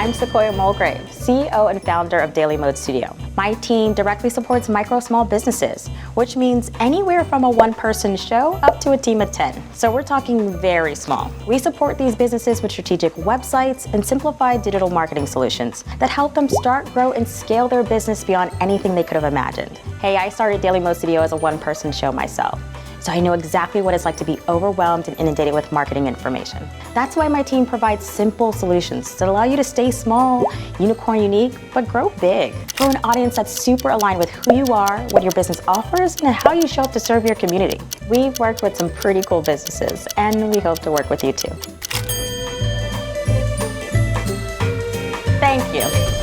I'm Sequoia Mulgrave, CEO and founder of DailyMode Studio. My team directly supports small businesses, which means anywhere from a one-person show up to a team of 10. So we're talking very small. We support these businesses with strategic websites and simplified digital marketing solutions that help them start, grow, and scale their business beyond anything they could have imagined. Hey, I started DailyMode Studio as a one-person show myself, so I know exactly what it's like to be overwhelmed and inundated with marketing information. That's why my team provides simple solutions that allow you to stay small, unicorn unique, but grow big. For an audience that's super aligned with who you are, what your business offers, and how you show up to serve your community. We've worked with some pretty cool businesses, and we hope to work with you too. Thank you.